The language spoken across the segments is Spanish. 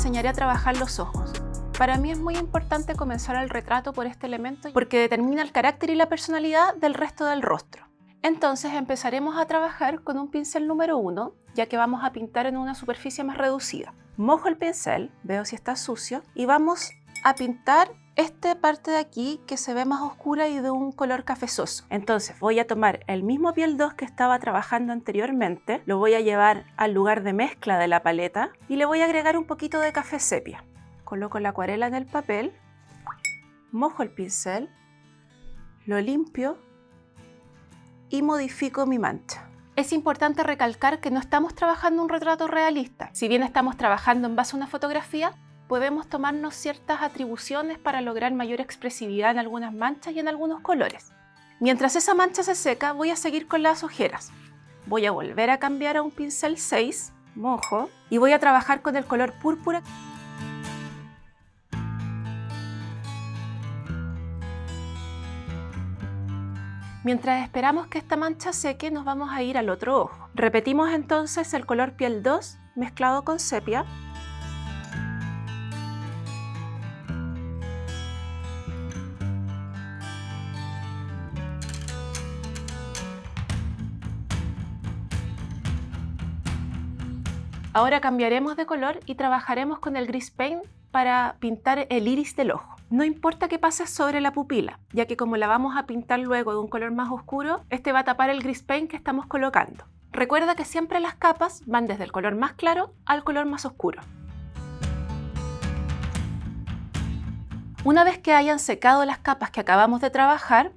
enseñaré a trabajar los ojos. Para mí es muy importante comenzar el retrato por este elemento porque determina el carácter y la personalidad del resto del rostro. Entonces empezaremos a trabajar con un pincel número 1, ya que vamos a pintar en una superficie más reducida. Mojo el pincel, veo si está sucio, y vamos a pintar esta parte de aquí que se ve más oscura y de un color cafezoso. Entonces voy a tomar el mismo piel 2 que estaba trabajando anteriormente, lo voy a llevar al lugar de mezcla de la paleta y le voy a agregar un poquito de café sepia. Coloco la acuarela en el papel, mojo el pincel, lo limpio y modifico mi mancha. Es importante recalcar que no estamos trabajando un retrato realista. Si bien estamos trabajando en base a una fotografía, podemos tomarnos ciertas atribuciones para lograr mayor expresividad en algunas manchas y en algunos colores. Mientras esa mancha se seca, voy a seguir con las ojeras. Voy a volver a cambiar a un pincel 6, mojo, y voy a trabajar con el color púrpura. Mientras esperamos que esta mancha seque, nos vamos a ir al otro ojo. Repetimos entonces el color piel 2 mezclado con sepia. Ahora cambiaremos de color y trabajaremos con el Grease Paint para pintar el iris del ojo. No importa que pase sobre la pupila, ya que como la vamos a pintar luego de un color más oscuro, este va a tapar el Grease Paint que estamos colocando. Recuerda que siempre las capas van desde el color más claro al color más oscuro. Una vez que hayan secado las capas que acabamos de trabajar,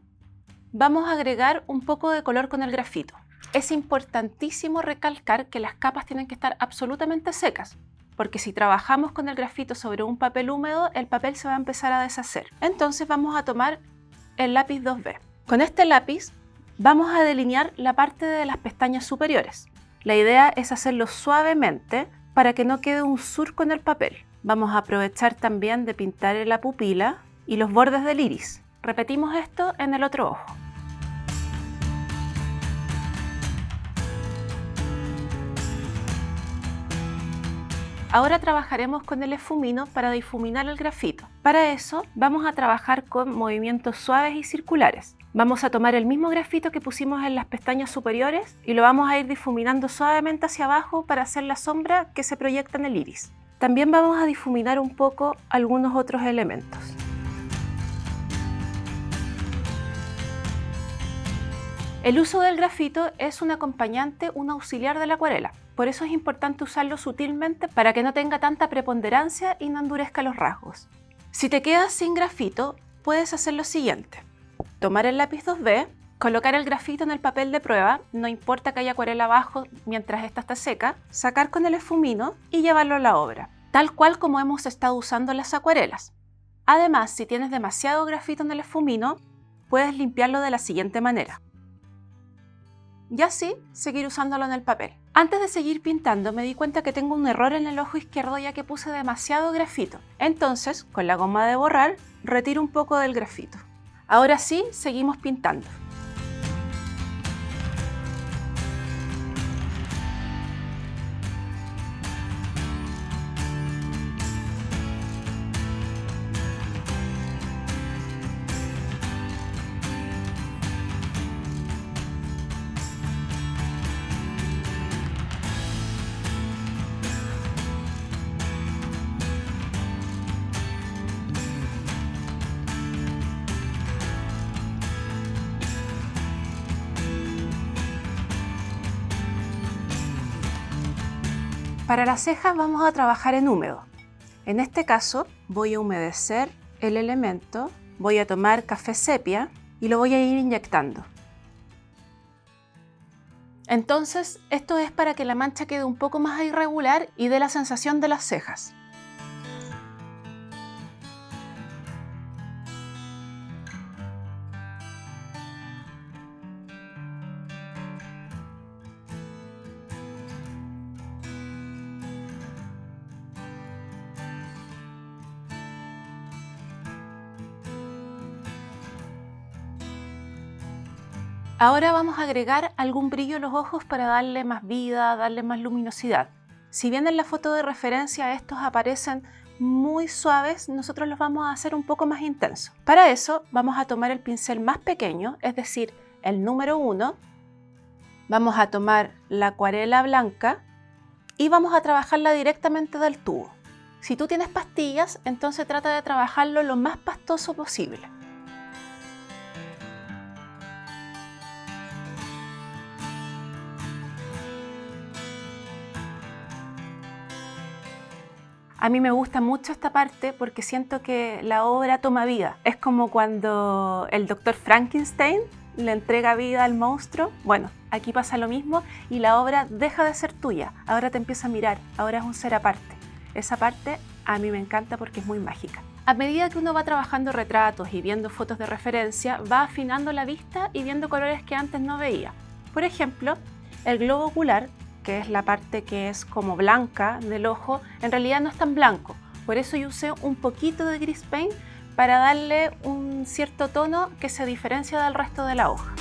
vamos a agregar un poco de color con el grafito. Es importantísimo recalcar que las capas tienen que estar absolutamente secas, porque si trabajamos con el grafito sobre un papel húmedo, el papel se va a empezar a deshacer. Entonces vamos a tomar el lápiz 2B. Con este lápiz vamos a delinear la parte de las pestañas superiores. La idea es hacerlo suavemente para que no quede un surco en el papel. Vamos a aprovechar también de pintar en la pupila y los bordes del iris. Repetimos esto en el otro ojo. Ahora trabajaremos con el esfumino para difuminar el grafito. Para eso vamos a trabajar con movimientos suaves y circulares. Vamos a tomar el mismo grafito que pusimos en las pestañas superiores y lo vamos a ir difuminando suavemente hacia abajo para hacer la sombra que se proyecta en el iris. También vamos a difuminar un poco algunos otros elementos. El uso del grafito es un acompañante, un auxiliar de la acuarela. Por eso es importante usarlo sutilmente para que no tenga tanta preponderancia y no endurezca los rasgos. Si te quedas sin grafito, puedes hacer lo siguiente. Tomar el lápiz 2B, colocar el grafito en el papel de prueba, no importa que haya acuarela abajo mientras esta está seca, sacar con el esfumino y llevarlo a la obra, tal cual como hemos estado usando las acuarelas. Además, si tienes demasiado grafito en el esfumino, puedes limpiarlo de la siguiente manera. Y así seguir usándolo en el papel. Antes de seguir pintando me di cuenta que tengo un error en el ojo izquierdo ya que puse demasiado grafito. Entonces, con la goma de borrar, retiro un poco del grafito. Ahora sí, seguimos pintando. Para las cejas vamos a trabajar en húmedo. En este caso voy a humedecer el elemento, voy a tomar café sepia y lo voy a ir inyectando. Entonces esto es para que la mancha quede un poco más irregular y dé la sensación de las cejas. Ahora vamos a agregar algún brillo a los ojos para darle más vida, darle más luminosidad. Si bien en la foto de referencia estos aparecen muy suaves, nosotros los vamos a hacer un poco más intensos. Para eso vamos a tomar el pincel más pequeño, es decir, el número 1, vamos a tomar la acuarela blanca y vamos a trabajarla directamente del tubo. Si tú tienes pastillas, entonces trata de trabajarlo lo más pastoso posible. A mí me gusta mucho esta parte porque siento que la obra toma vida. Es como cuando el doctor Frankenstein le entrega vida al monstruo. Bueno, aquí pasa lo mismo y la obra deja de ser tuya. Ahora te empieza a mirar, ahora es un ser aparte. Esa parte a mí me encanta porque es muy mágica. A medida que uno va trabajando retratos y viendo fotos de referencia, va afinando la vista y viendo colores que antes no veía. Por ejemplo, el globo ocular, que es la parte que es como blanca del ojo, en realidad no es tan blanco. Por eso yo usé un poquito de grease paint para darle un cierto tono que se diferencia del resto de la hoja.